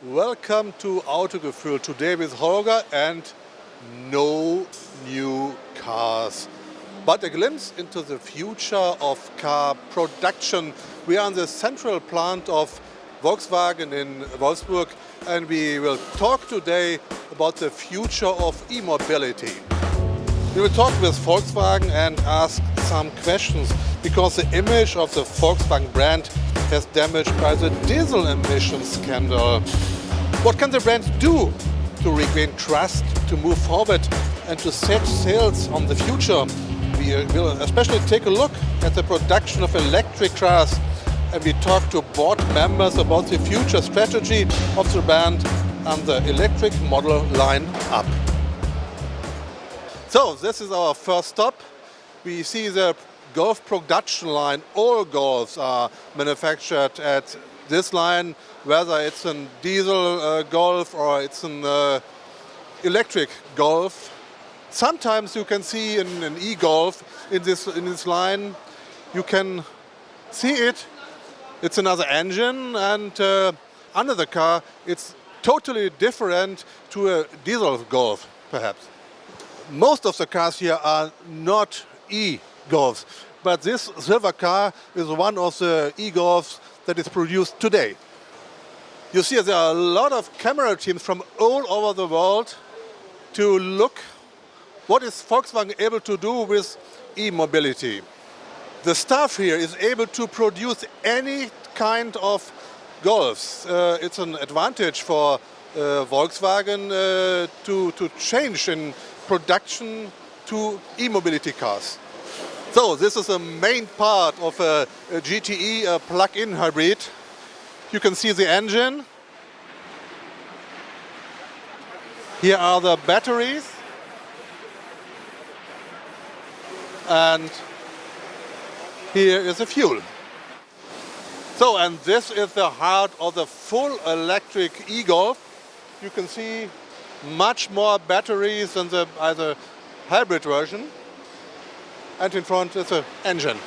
Welcome to Autogefühl, today with Holger and no new cars. But a glimpse into the future of car production. We are in the central plant of Volkswagen in Wolfsburg and we will talk today about the future of e-mobility. We will talk with Volkswagen and ask some questions because the image of the Volkswagen brand has damaged by the diesel emissions scandal. What can the brand do to regain trust, to move forward and to set sails on the future? We will especially take a look at the production of electric cars and we talk to board members about the future strategy of the brand and the electric model line up. So this is our first stop. We see the Golf production line. All Golfs are manufactured at this line, whether it's a diesel Golf or it's an electric Golf. Sometimes you can see an eGolf in this line. You can see it. It's another engine, and under the car it's totally different to a diesel Golf, perhaps. Most of the cars here are not e-Golfs, but this silver car is one of the e-Golfs that is produced today. You see there are a lot of camera teams from all over the world to look what is Volkswagen able to do with e-mobility. The staff here is able to produce any kind of Golfs. It's an advantage for Volkswagen to change in production to e-mobility cars. So this is the main part of a GTE, a plug-in hybrid. You can see the engine. Here are the batteries. And here is the fuel. So, and this is the heart of the full electric e-Golf. You can see much more batteries than the either hybrid version. And in front is an engine.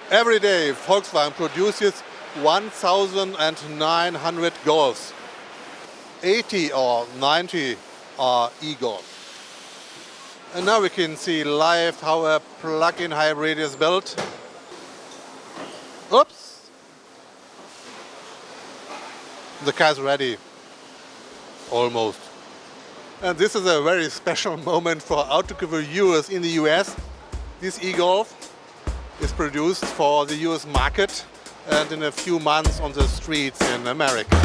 Every day Volkswagen produces 1,900 Golfs. 80 or 90 are e-Golf. And now we can see live how a plug-in hybrid is built. Oops! The car is ready. Almost. And this is a very special moment for Autogefühl viewers in the US. This eGolf is produced for the US market and in a few months on the streets in America.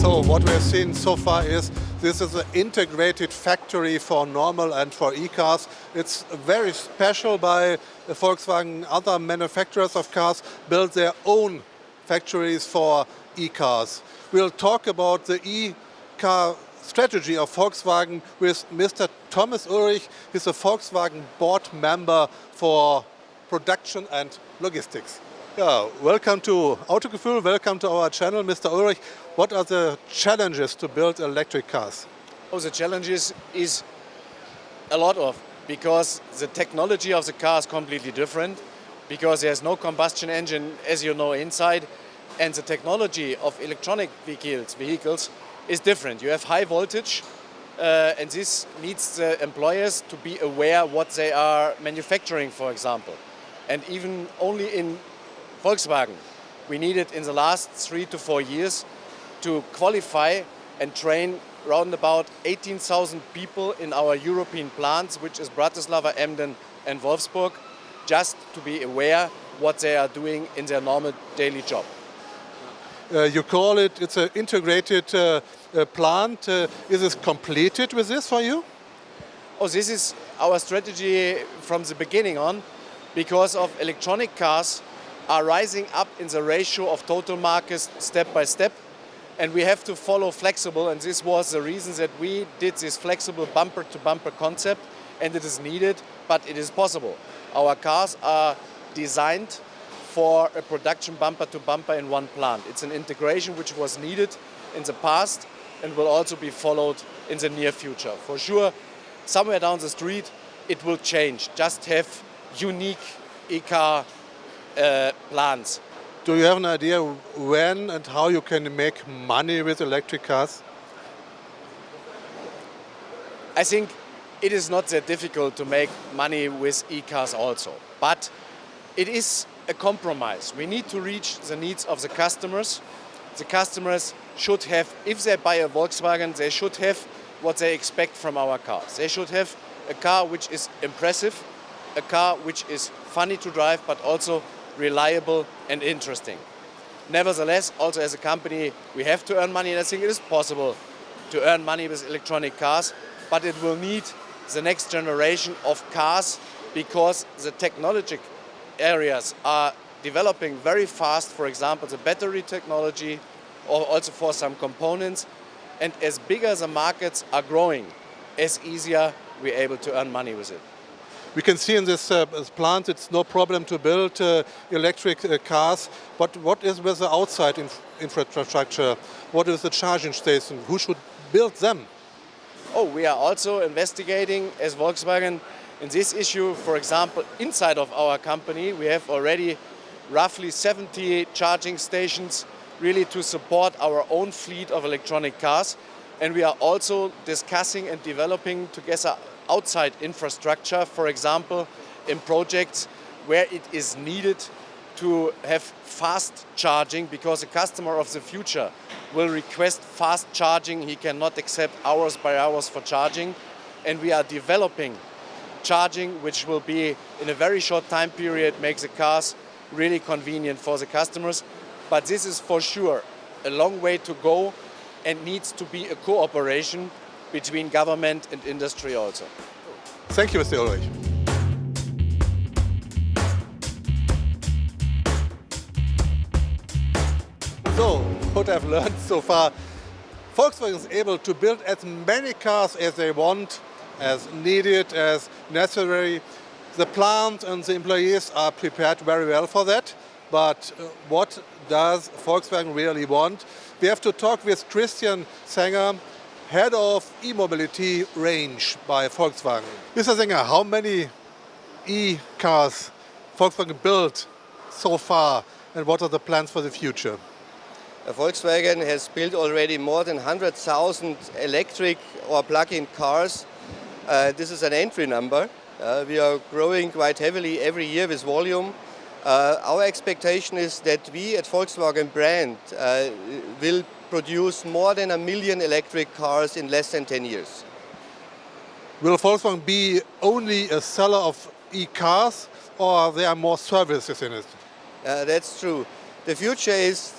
So what we have seen so far is this is an integrated factory for normal and for e-cars. It's very special by Volkswagen. Other manufacturers of cars build their own factories for e-cars. We'll talk about the e-car strategy of Volkswagen with Mr. Thomas Ulrich. He's a Volkswagen board member for production and logistics. Yeah, welcome to Autogefühl, welcome to our channel, Mr. Ulrich. What are the challenges to build electric cars? Oh, the challenges is a lot of, because the technology of the car is completely different, because there's no combustion engine, as you know, inside, and the technology of electronic vehicles is different. You have high voltage, and this needs the employers to be aware what they are manufacturing, for example. And even only in Volkswagen, we needed in the last 3 to 4 years to qualify and train around about 18,000 people in our European plants, which is Bratislava, Emden and Wolfsburg, just to be aware what they are doing in their normal daily job. You call it, it's an integrated plant. Is it completed with this for you? Oh, this is our strategy from the beginning on, because of electronic cars are rising up in the ratio of total markets step by step, and we have to follow flexible, and this was the reason that we did this flexible bumper-to-bumper concept, and it is needed, but it is possible. Our cars are designed for a production bumper to bumper in one plant. It's an integration which was needed in the past and will also be followed in the near future. For sure, somewhere down the street, it will change. Just have unique e-car plants. Do you have an idea when and how you can make money with electric cars? I think it is not that difficult to make money with e-cars also, but it is a compromise. We need to reach the needs of the customers. The customers should have, if they buy a Volkswagen, they should have what they expect from our cars. They should have a car which is impressive, a car which is funny to drive, but also reliable and interesting. Nevertheless, also as a company, we have to earn money, and I think it is possible to earn money with electronic cars, but it will need the next generation of cars because the technological areas are developing very fast. For example, the battery technology, or also for some components. And as bigger the markets are growing, as easier we're able to earn money with it. We can see in this plant it's no problem to build electric cars, but what is with the outside infrastructure? What is the charging station? Who should build them? Oh, we are also investigating as Volkswagen in this issue. For example, inside of our company, we have already roughly 70 charging stations really to support our own fleet of electronic cars. And we are also discussing and developing together outside infrastructure, for example, in projects where it is needed to have fast charging, because the customer of the future will request fast charging. He cannot accept hours by hours for charging. And we are developing charging which will be in a very short time period make the cars really convenient for the customers. But this is for sure a long way to go and needs to be a cooperation between government and industry also. Thank you, Mr. Ulrich. So, what I've learned so far, Volkswagen is able to build as many cars as they want, as needed, as necessary. The plant and the employees are prepared very well for that. But what does Volkswagen really want? We have to talk with Christian Sanger, head of e-mobility range by Volkswagen. Mr. Sanger, how many e-cars Volkswagen built so far, and what are the plans for the future? Volkswagen has built already more than 100,000 electric or plug-in cars. This is an entry number. We are growing quite heavily every year with volume. Our expectation is that we at Volkswagen brand will produce more than 1 million electric cars in less than 10 years. Will Volkswagen be only a seller of e-cars, or are there more services in it? That's true. The future is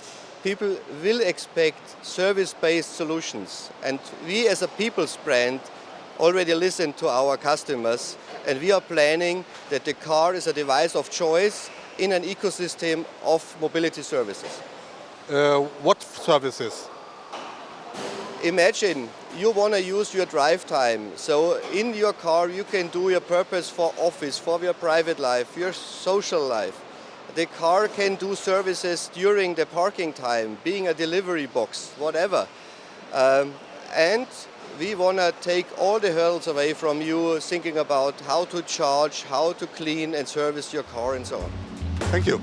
people will expect service-based solutions, and we as a people's brand already listen to our customers, and we are planning that the car is a device of choice in an ecosystem of mobility services. What services? Imagine you want to use your drive time. So in your car you can do your purpose for office, for your private life, your social life. The car can do services during the parking time, being a delivery box, whatever. And we want to take all the hurdles away from you thinking about how to charge, how to clean and service your car and so on. Thank you.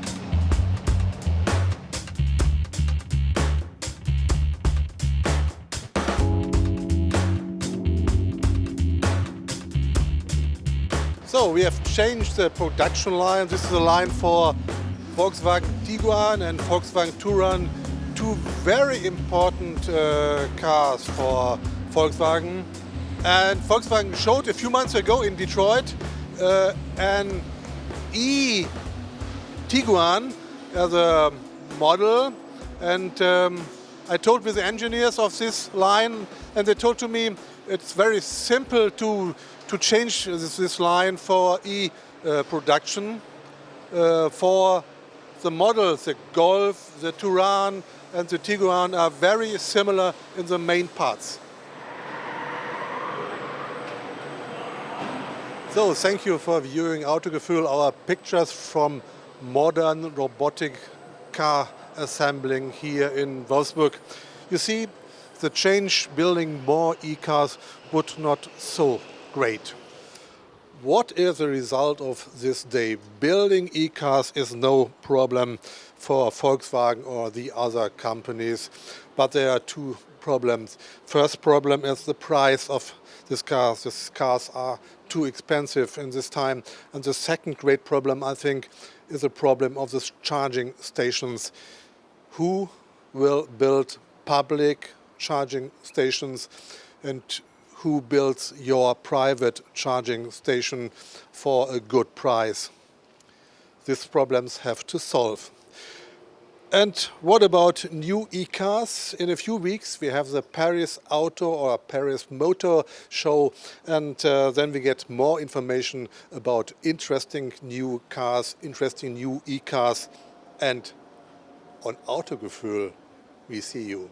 So we have changed the production line. This is a line for Volkswagen Tiguan and Volkswagen Touran, two very important cars for Volkswagen. And Volkswagen showed a few months ago in Detroit an Tiguan as a model, and I told with the engineers of this line, and they told to me it's very simple to change this line for production. For the models, the Golf, the Touran and the Tiguan are very similar in the main parts. So thank you for viewing Autogefühl, our pictures from modern robotic car assembling here in Wolfsburg. You see, the change building more e-cars would not so great. What is the result of this day? Building e-cars is no problem for Volkswagen or the other companies, but there are two problems. First problem is the price of these cars. These cars are too expensive in this time. And the second great problem, I think, is the problem of the charging stations. Who will build public charging stations, and who builds your private charging station for a good price? These problems have to solve. And what about new e-cars? In a few weeks we have the Paris Auto or Paris Motor Show, and then we get more information about interesting new cars, interesting new e-cars. And on Autogefühl we see you.